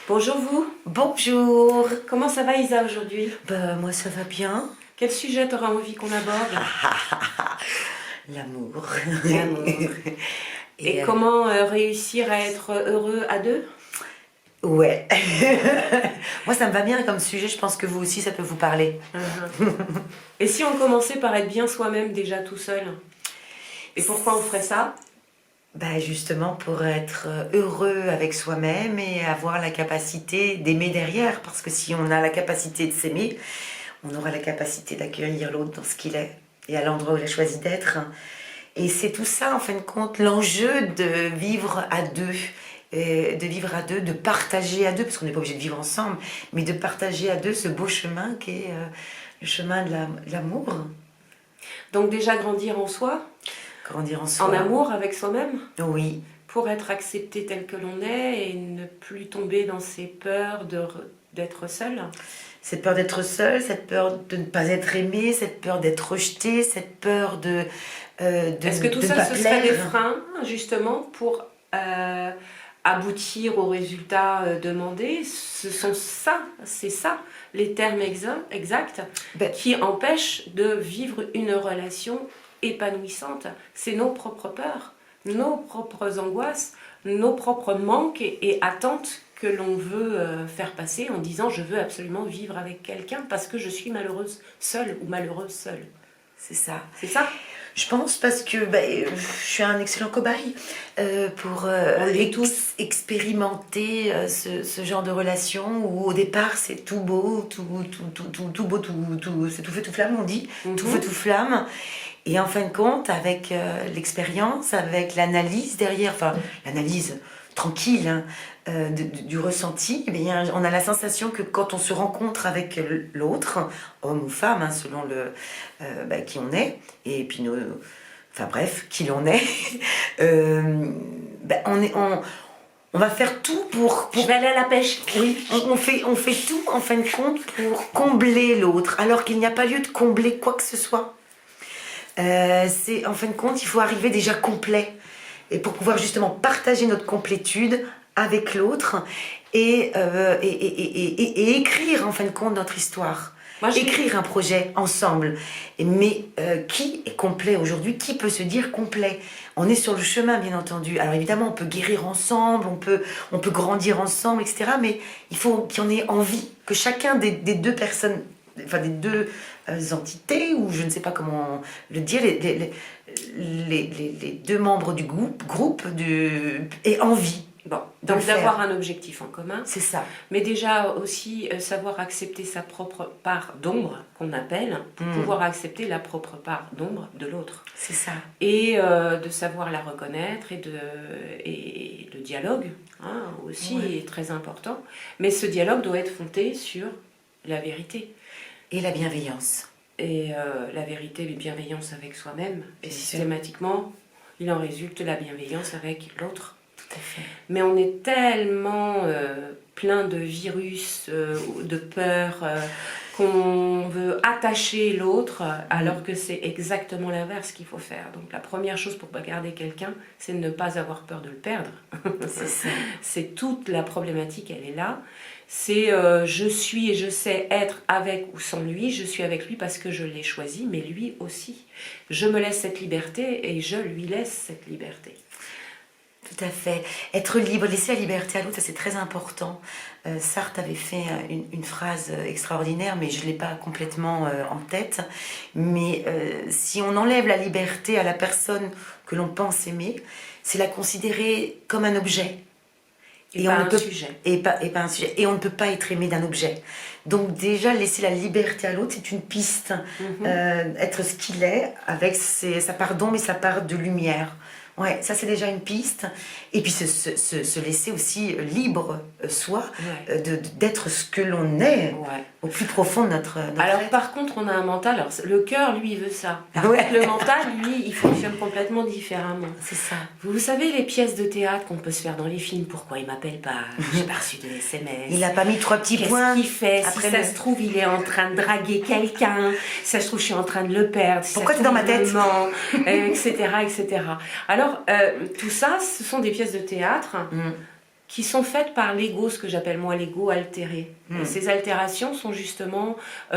Bonjour vous, Bonjour. comment ça va Isa aujourd'hui? Moi ça va bien. Quel sujet t'auras envie qu'on aborde? L'amour. L'amour. Et comment réussir à être heureux à deux? Ouais. Moi ça me va bien comme sujet, je pense que vous aussi ça peut vous parler. Et si on commençait par être bien soi-même déjà tout seul? Et pourquoi on ferait ça? Justement pour être heureux avec soi-même et avoir la capacité d'aimer derrière. Parce que si on a la capacité de s'aimer, on aura la capacité d'accueillir l'autre dans ce qu'il est et à l'endroit où il a choisi d'être. Et c'est tout ça, en fin de compte, l'enjeu de vivre à deux. De partager à deux, parce qu'on n'est pas obligé de vivre ensemble, mais de partager à deux ce beau chemin qui est le chemin de l'amour. Donc déjà grandir en soi, Grandir en soi. en amour avec soi-même, Oui, pour être accepté tel que l'on est et ne plus tomber dans ces peurs d'être seul. cette peur d'être seul, cette peur de ne pas être aimé, cette peur d'être rejeté, cette peur de Est-ce que tout de ça, pas ce serait des plaire. freins, justement, pour aboutir au résultat demandé? Ce sont ça, c'est ça, les termes exacts Ben, qui empêchent de vivre une relation épanouissante. C'est nos propres peurs, nos propres angoisses, nos propres manques et attentes que l'on veut faire passer en disant je veux absolument vivre avec quelqu'un parce que je suis malheureuse seule ou malheureuse seule. c'est ça. C'est ça? Je pense parce que je suis un excellent cobaye pour On l'est tous. expérimenter ce genre de relation où au départ c'est tout beau, tout beau, c'est tout feu tout flamme on dit, tout feu tout flamme. Et en fin de compte, avec l'expérience, avec l'analyse derrière, enfin l'analyse tranquille hein, du ressenti, on a la sensation que quand on se rencontre avec l'autre, homme ou femme, hein, selon qui on est, et puis enfin bref, qui l'on est, on va faire tout pour Je vais aller à la pêche. oui, on fait tout en fin de compte pour combler l'autre, alors qu'il n'y a pas lieu de combler quoi que ce soit. C'est en fin de compte, il faut arriver déjà complet. Et pour pouvoir justement partager notre complétude avec l'autre et écrire en fin de compte notre histoire. Moi, Écrire un projet ensemble. Mais qui est complet aujourd'hui? Qui peut se dire complet? On est sur le chemin, bien entendu. Alors évidemment, on peut guérir ensemble, on peut grandir ensemble, etc. Mais il faut qu'il y en ait envie, que chacun des deux personnes, enfin des deux entités, ou je ne sais pas comment le dire, les deux membres du groupe aient envie. Bon, de donc le faire. d'avoir un objectif en commun, C'est ça. mais déjà aussi savoir accepter sa propre part d'ombre, qu'on appelle, pour pouvoir accepter la propre part d'ombre de l'autre. C'est ça. Et de savoir la reconnaître, et le dialogue hein, aussi est très important. Mais ce dialogue doit être fondé sur la vérité. Et la bienveillance. Et la vérité, la bienveillance avec soi-même. Et Bien sûr. systématiquement, il en résulte la bienveillance avec l'autre. Tout à fait. Mais on est tellement plein de virus, de peur, qu'on veut attacher l'autre, alors que c'est exactement l'inverse qu'il faut faire. Donc la première chose pour garder quelqu'un, c'est de ne pas avoir peur de le perdre. C'est ça. C'est toute la problématique, elle est là. C'est je suis et je sais être avec ou sans lui, je suis avec lui parce que je l'ai choisi, mais lui aussi. Je me laisse cette liberté et je lui laisse cette liberté. Tout à fait. Être libre, laisser la liberté à l'autre, ça c'est très important. Sartre avait fait une phrase extraordinaire, mais je ne l'ai pas complètement en tête. Mais si on enlève la liberté à la personne que l'on pense aimer, c'est la considérer comme un objet. Et pas un sujet. Et pas un sujet. Et on ne peut pas être aimé d'un objet. Donc déjà, laisser la liberté à l'autre, c'est une piste. Être ce qu'il est, avec sa part d'ombre et sa part de lumière. Ouais, ça c'est déjà une piste. Et puis se laisser aussi libre, soi, d'être ce que l'on est, au plus profond de notre alors être. par contre, on a un mental, alors le cœur, lui, il veut ça. Par contre, le mental, lui, il fonctionne complètement différemment. C'est ça. Vous savez les pièces de théâtre qu'on peut se faire dans les films, pourquoi il m'appelle pas? J'ai pas reçu de SMS. Il n'a pas mis 3 petits points. Qu'est-ce qu'il fait? Après Si ça se trouve, il est en train de draguer quelqu'un. Si ça se trouve, je suis en train de le perdre. Si Pourquoi ça se t'es dans trouve, ma il me tête ment, etc., etc. Alors, tout ça, ce sont des pièces de théâtre qui sont faites par l'ego, ce que j'appelle moi l'ego altéré. Et ces altérations sont justement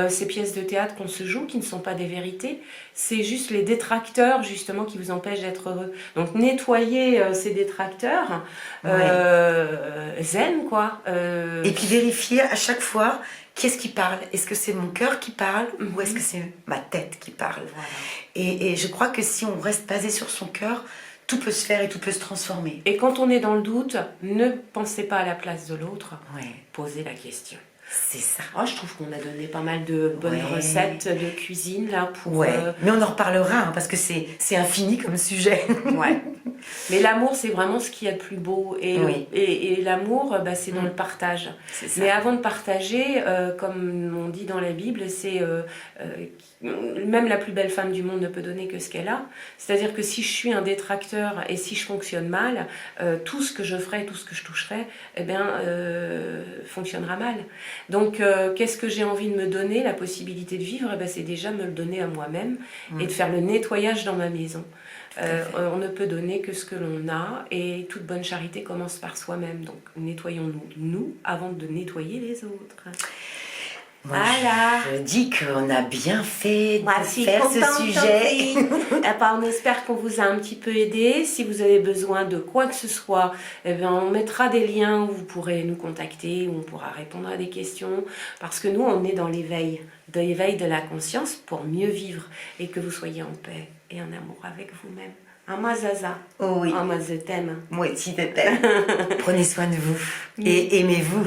ces pièces de théâtre qu'on se joue, qui ne sont pas des vérités. C'est juste les détracteurs, justement, qui vous empêchent d'être heureux. Donc, nettoyer ces détracteurs, zen, quoi. Et puis vérifier à chaque fois, qu'est-ce qui parle? Est-ce que c'est mon cœur qui parle ou est-ce que c'est ma tête qui parle? Voilà. Et je crois que si on reste basé sur son cœur, tout peut se faire et tout peut se transformer. Et quand on est dans le doute, ne pensez pas à la place de l'autre, Ouais, posez la question. c'est ça. Oh, je trouve qu'on a donné pas mal de bonnes recettes de cuisine là pour. Ouais, mais on en reparlera hein, parce que c'est infini comme sujet. Ouais. Mais l'amour, c'est vraiment ce qu'il y a de plus beau. Et, et l'amour, bah, c'est dans le partage. C'est ça. Mais avant de partager, comme on dit dans la Bible, c'est même la plus belle femme du monde ne peut donner que ce qu'elle a. C'est-à-dire que si je suis un détracteur et si je fonctionne mal, tout ce que je ferai, tout ce que je toucherai, eh bien, fonctionnera mal. Donc, qu'est-ce que j'ai envie de me donner? La possibilité de vivre, eh ben, c'est déjà me le donner à moi-même et de faire le nettoyage dans ma maison. On ne peut donner que ce que l'on a et toute bonne charité commence par soi-même. Donc, nettoyons-nous, nous, avant de nettoyer les autres. Moi, Voilà. je dis qu'on a bien fait Moi, de je suis faire contente, ce sujet. on espère qu'on vous a un petit peu aidé. Si vous avez besoin de quoi que ce soit, eh bien, on mettra des liens où vous pourrez nous contacter, où on pourra répondre à des questions. Parce que nous, on est dans l'éveil de la conscience pour mieux vivre et que vous soyez en paix et en amour avec vous-même. Ama Zaza. Oh oui. Ama je t'aime. Moi aussi, je t'aime. Prenez soin de vous et aimez-vous.